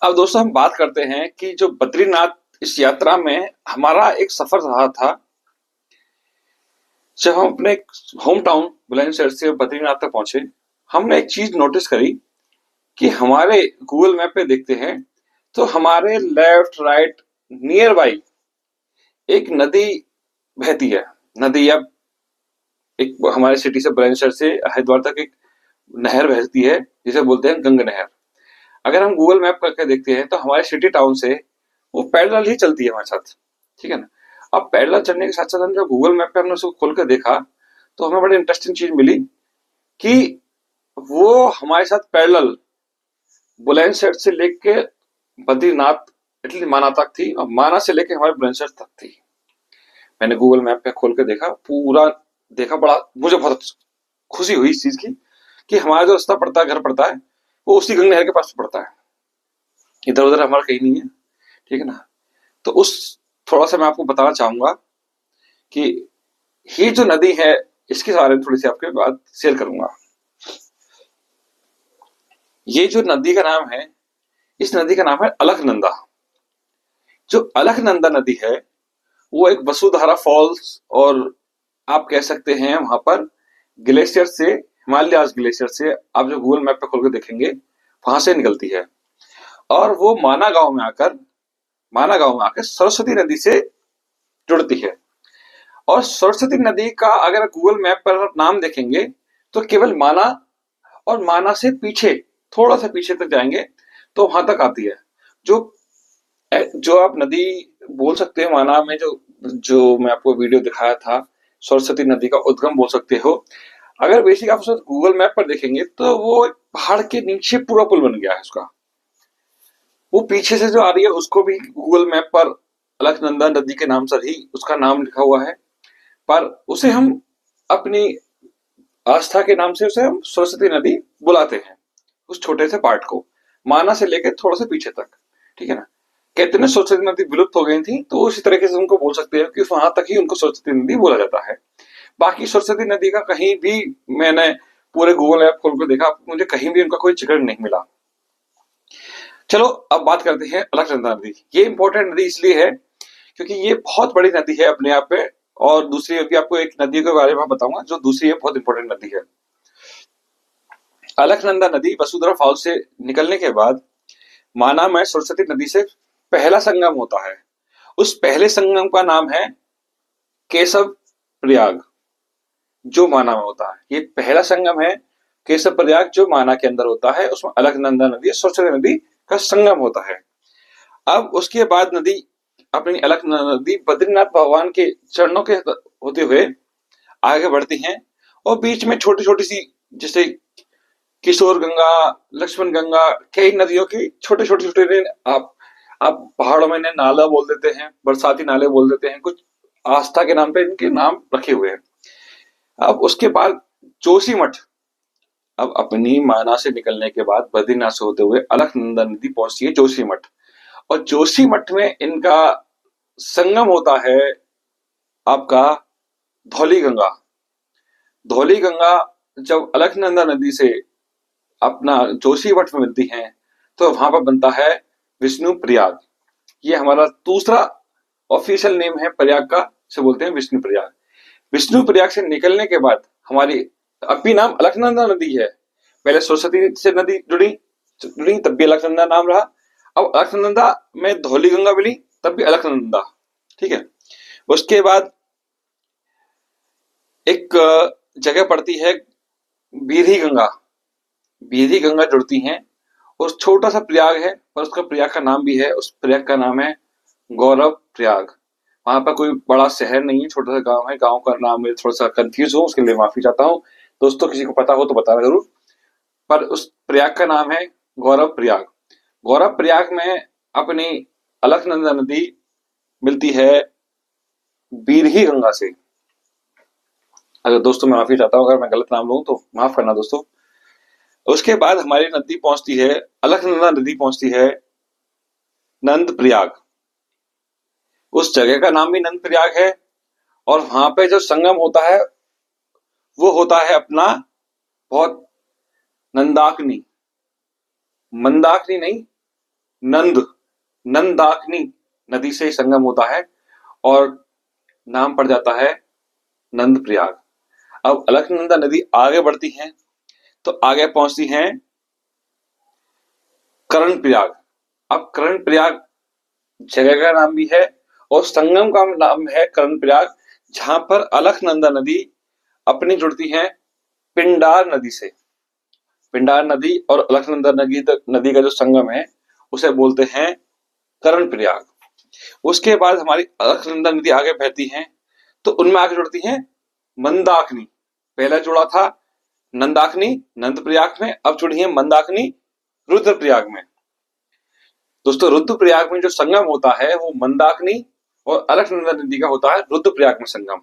अब दोस्तों हम बात करते हैं कि जो बद्रीनाथ इस यात्रा में हमारा एक सफर रहा था। जब हम अपने होम टाउन बुलंदशहर से बद्रीनाथ तक पहुंचे, हमने एक चीज नोटिस करी कि हमारे गूगल मैप पे देखते हैं तो हमारे लेफ्ट राइट नियर बाई एक नदी बहती है। नदी अब एक हमारे सिटी से बुलंदशहर से हरिद्वार तक एक नहर बहती है जिसे बोलते हैं गंगा नहर। अगर हम गूगल मैप करके देखते हैं तो हमारे सिटी टाउन से वो पैरेलल ही चलती है हमारे साथ, ठीक है ना। अब पैरेलल चलने के साथ साथ हम जब गूगल मैप पे हमने उसको खोल कर देखा तो हमें बड़ी इंटरेस्टिंग चीज मिली कि वो हमारे साथ पैरेलल बुलंदशहर से लेके बद्रीनाथ इटली माना तक थी और माना से लेके हमारे बुलंदशहर तक थी। मैंने गूगल मैप पे खोल कर देखा, पूरा देखा, बड़ा मुझे बहुत खुशी हुई इस चीज की कि हमारा जो रास्ता पड़ता है, घर पड़ता है, वो उसी गंगा नहर के पास पड़ता है, इधर उधर हमारा कहीं नहीं है, ठीक है ना। तो उस थोड़ा सा मैं आपको बताना चाहूंगा कि ये जो नदी है इसके बारे में थोड़ी सी आपके बात शेयर करूंगा। ये जो नदी का नाम है, इस नदी का नाम है अलकनंदा। जो अलकनंदा नदी है वो एक वसुधारा फॉल्स और आप कह सकते हैं वहां पर ग्लेशियर से, हिमालयाज ग्लेशियर से आप जो गूगल मैप पे खोल कर देखेंगे वहां से निकलती है और वो माना गांव में आकर सरस्वती नदी से जुड़ती है। और सरस्वती नदी का अगर गूगल मैप पर आप नाम देखेंगे तो केवल माना और माना से पीछे, थोड़ा सा पीछे तक जाएंगे तो वहां तक आती है। जो जो आप नदी बोल सकते हो, माना में जो जो मैं आपको वीडियो दिखाया था, सरस्वती नदी का उद्गम बोल सकते हो। अगर बेसिक आप उसको गूगल मैप पर देखेंगे तो वो पहाड़ के नीचे पूरा पुल बन गया है उसका। वो पीछे से जो आ रही है उसको भी गूगल मैप पर अलकनंदा नदी के नाम से ही उसका नाम लिखा हुआ है, पर उसे हम अपनी आस्था के नाम से उसे हम सरस्वती नदी बुलाते हैं, उस छोटे से पार्ट को, माना से लेकर थोड़ा सा पीछे तक, ठीक है ना। कहते हैं सरस्वती नदी विलुप्त हो गई थी तो उसी तरीके से उनको बोल सकते हैं कि वहां तक ही उनको सरस्वती नदी बोला जाता है। बाकी सरस्वती नदी का कहीं भी मैंने पूरे गूगल ऐप खोल कर देखा, मुझे कहीं भी उनका कोई जिक्र नहीं मिला। चलो अब बात करते हैं अलकनंदा नदी। ये इंपॉर्टेंट नदी इसलिए है क्योंकि ये बहुत बड़ी नदी है अपने आप में। और दूसरी भी आपको एक नदी के बारे में बताऊंगा जो दूसरी है, बहुत इंपॉर्टेंट नदी है। अलकनंदा नदी वसुधरा फॉल्स से निकलने के बाद माना में सरस्वती नदी से पहला संगम होता है। उस पहले संगम का नाम है केशव प्रयाग, जो माना में होता है। ये पहला संगम है केशव प्रयाग जो माना के अंदर होता है, उसमें अलकनंदा नदी सरस्वती नदी का संगम होता है। अब उसके बाद नदी अपनी अलकनंदा नदी बद्रीनाथ भगवान के चरणों के होते हुए आगे बढ़ती हैं और बीच में छोटी छोटी सी, जैसे किशोर गंगा, लक्ष्मण गंगा, कई नदियों की छोटे छोटे छोटे आप पहाड़ों में इन्हें नाला बोल देते हैं, बरसाती नाले बोल देते हैं, कुछ आस्था के नाम पे इनके नाम रखे हुए हैं। अब उसके बाद जोशीमठ, अब अपनी माना से निकलने के बाद बद्रीनाथ से होते हुए अलकनंदा नदी पहुंचती है जोशीमठ और जोशीमठ में इनका संगम होता है आपका धौली गंगा। धौली गंगा जब अलकनंदा नदी से अपना जोशीमठ में मिलती हैं तो वहां पर बनता है विष्णु प्रयाग। ये हमारा दूसरा ऑफिशियल नेम है प्रयाग का, से बोलते हैं विष्णु प्रयाग। विष्णु प्रयाग से निकलने के बाद हमारी अपनी नाम अलकनंदा नदी है। पहले सरस्वती से नदी जुड़ी जुड़ी तब भी अलकनंदा नाम रहा। अब अलकनंदा में धौली गंगा मिली तब भी अलकनंदा, ठीक है। उसके बाद एक जगह पड़ती है बीधी गंगा, बीधी गंगा जुड़ती हैं और छोटा सा प्रयाग है पर उसका प्रयाग का नाम भी है, उस प्रयाग का नाम है गौरव प्रयाग। वहां पर कोई बड़ा शहर नहीं है, छोटा सा गांव है। गांव का नाम में थोड़ा सा कंफ्यूज हूँ, उसके लिए माफी चाहता हूँ दोस्तों, किसी को पता हो तो बताना जरूर। पर उस प्रयाग का नाम है गौरव प्रयाग। गौरव प्रयाग में अपनी अलकनंदा नदी मिलती है बीरही गंगा से। अगर दोस्तों मैं माफी चाहता हूँ अगर मैं गलत नाम लूँ तो माफ करना दोस्तों। उसके बाद हमारी नदी पहुंचती है, अलकनंदा नदी पहुंचती है नंद प्रयाग। उस जगह का नाम भी नंद प्रयाग है और वहां पे जो संगम होता है वो होता है अपना बहुत नंदाकिनी, मंदाकिनी नहीं, नंदाकिनी नदी से संगम होता है और नाम पड़ जाता है नंद प्रयाग। अब अलकनंदा नदी आगे बढ़ती है तो आगे पहुंचती है कर्ण प्रयाग। अब कर्ण प्रयाग जगह का नाम भी है और संगम का नाम है कर्ण प्रयाग, जहां पर अलकनंदा नदी अपनी जुड़ती है पिंडार नदी से। पिंडार नदी और अलकनंदा नदी का जो संगम है उसे बोलते हैं कर्ण प्रयाग। उसके बाद हमारी अलकनंदा नदी आगे बहती है तो उनमें आगे जुड़ती है मंदाकिनी। पहला जुड़ा था नंदाकिनी नंद प्रयाग में, अब जुड़ी है मंदाकिनी रुद्रप्रयाग में। दोस्तों रुद्रप्रयाग में जो संगम होता है वो मंदाकिनी और अलकनंदा नदी का होता है रुद्रप्रयाग में संगम।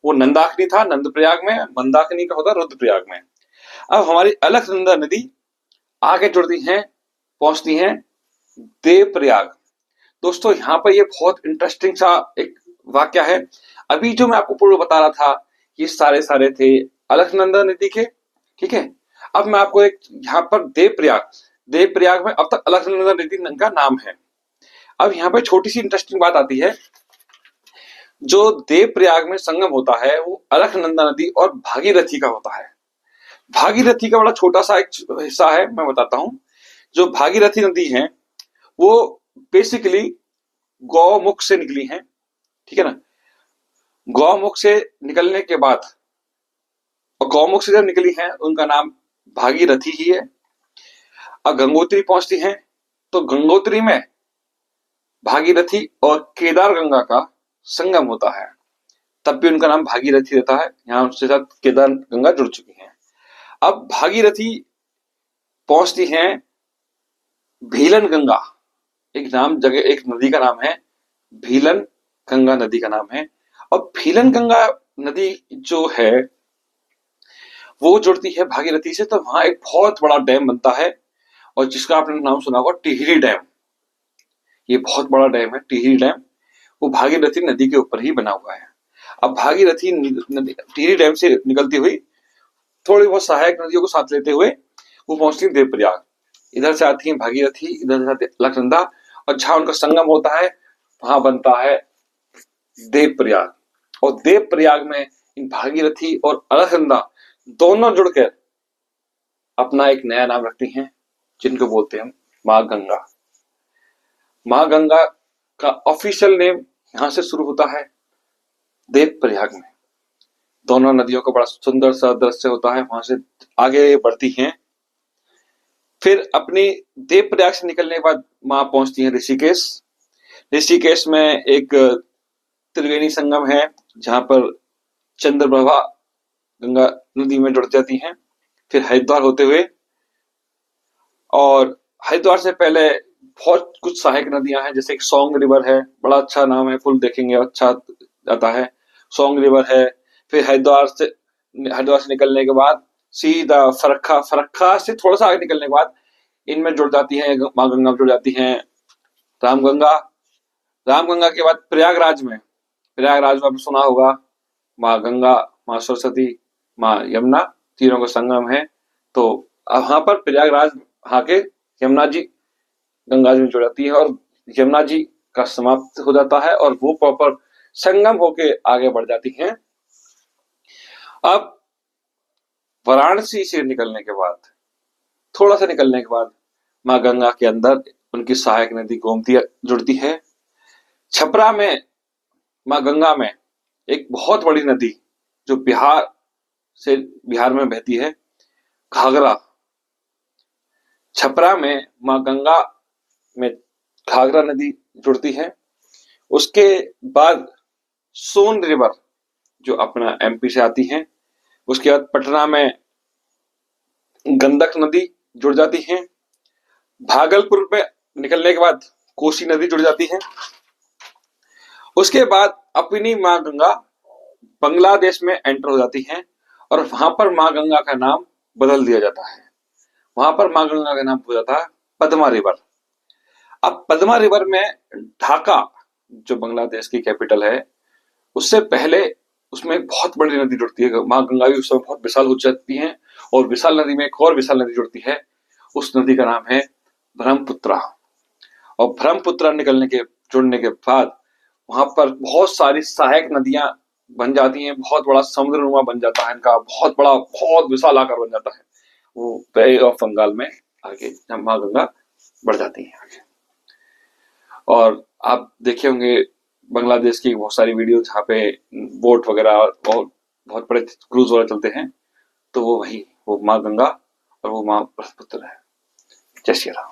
वो नंदाकिनी था नंद प्रयाग में, मंदाकिनी का होता है रुद्रप्रयाग में। अब हमारी अलकनंदा नदी आगे जुड़ती है, पहुंचती है देवप्रयाग। दोस्तों यहाँ पर ये बहुत इंटरेस्टिंग सा एक वाक्य है। अभी जो मैं आपको पूर्व बता रहा था ये सारे थे अलकनंदा नदी के, ठीक है। अब मैं आपको एक यहाँ पर देवप्रयाग में अब तक अलकनंदा नदी का नाम है। अब यहाँ पे छोटी सी इंटरेस्टिंग बात आती है, जो देवप्रयाग में संगम होता है वो अलकनंदा नदी और भागीरथी का होता है। भागीरथी का बड़ा छोटा सा एक हिस्सा है, मैं बताता हूं। जो भागीरथी नदी है वो बेसिकली गौमुख से निकली है, ठीक है ना। गौमुख से निकलने के बाद, और गौमुख से जब निकली है उनका नाम भागीरथी ही है। अब गंगोत्री पहुंचती है तो गंगोत्री में भागीरथी और केदार गंगा का संगम होता है, तब भी उनका नाम भागीरथी रहता है। यहाँ उसके साथ केदार गंगा जुड़ चुकी है। अब भागीरथी पहुंचती है भीलन गंगा, एक नदी का नाम है भीलन गंगा नदी का नाम है। और भीलन गंगा नदी जो है वो जुड़ती है भागीरथी से, तो वहां एक बहुत बड़ा डैम बनता है और जिसका आपने नाम सुना होगा टिहरी डैम। ये बहुत बड़ा डैम है टिहरी डैम, वो भागीरथी नदी के ऊपर ही बना हुआ है। अब भागीरथी नदी टिहरी डैम से निकलती हुई थोड़ी बहुत सहायक नदियों को साथ लेते हुए वो पहुंचती है देवप्रयाग। इधर से आती है भागीरथी, इधर से आती है अलकनंदा, और जहां उनका संगम होता है वहां बनता है देवप्रयाग। और देवप्रयाग में इन भागीरथी और अलकनंदा दोनों जुड़कर अपना एक नया नाम रखती हैं, जिनको बोलते हैं माँ गंगा। माँ गंगा का ऑफिशियल नेम यहां से शुरू होता है देवप्रयाग में। दोनों नदियों का बड़ा सुंदर सा दृश्य होता है, वहां से आगे बढ़ती हैं। फिर अपनी देवप्रयाग से निकलने के बाद माँ पहुंचती है ऋषिकेश। ऋषिकेश में एक त्रिवेणी संगम है जहां पर चंद्रप्रभा गंगा नदी में जुड़ जाती हैं। फिर हरिद्वार होते हुए, और हरिद्वार से पहले बहुत कुछ सहायक नदियां हैं, जैसे एक सोंग रिवर है, बड़ा अच्छा नाम है, फुल देखेंगे अच्छा आता है। सोंग रिवर है। फिर हरिद्वार से निकलने के बाद सीधा फरक्का से थोड़ा सा आगे निकलने के बाद इनमें जुड़ जाती है माँ गंगा जुड़ जाती हैं रामगंगा। रामगंगा के बाद प्रयागराज में आपने सुना होगा माँ गंगा, माँ सरस्वती, माँ यमुना, तीनों का संगम है। तो वहां पर प्रयागराज वहां के यमुना जी गंगा जी में जुड़ जाती है और यमुना जी का समाप्त हो जाता है और वो प्रॉपर संगम होके आगे बढ़ जाती हैं। अब वाराणसी से निकलने के बाद, थोड़ा सा निकलने के बाद माँ गंगा के अंदर उनकी सहायक नदी गोमती जुड़ती है। छपरा में माँ गंगा में एक बहुत बड़ी नदी जो बिहार में बहती है, घाघरा। छपरा में माँ गंगा में घाघरा नदी जुड़ती है। उसके बाद सोन रिवर जो अपना एमपी से आती है। उसके बाद पटना में गंडक नदी जुड़ जाती है। भागलपुर में निकलने के बाद कोसी नदी जुड़ जाती है। उसके बाद अपनी माँ गंगा बांग्लादेश में एंटर हो जाती है और वहां पर माँ गंगा का नाम बदल दिया जाता है। वहां पर माँ गंगा का नाम हो जाता है पद्मा रिवर। अब पद्मा रिवर में ढाका जो बांग्लादेश की कैपिटल है उससे पहले उसमें एक बहुत बड़ी नदी जुड़ती है। माँ गंगा भी उस समय बहुत विशाल हो जाती है और विशाल नदी में एक और विशाल नदी जुड़ती है। उस नदी का नाम है ब्रह्मपुत्रा। और ब्रह्मपुत्र निकलने के जुड़ने के बाद वहां पर बहुत सारी सहायक नदियां बन जाती हैं, बहुत बड़ा समुद्रनुमा बन जाता है इनका, बहुत बड़ा, बहुत विशाल आकार बन जाता है। वो बे ऑफ बंगाल में आगे जब माँ गंगा बढ़ जाती है आगे। और आप देखे होंगे बांग्लादेश की बहुत सारी वीडियो जहाँ पे बोट वगैरह बहुत बहुत बड़े क्रूज वगैरह चलते हैं, तो वो वही वो माँ गंगा और वो माँ ब्रह्मपुत्र है। जय श्री राम।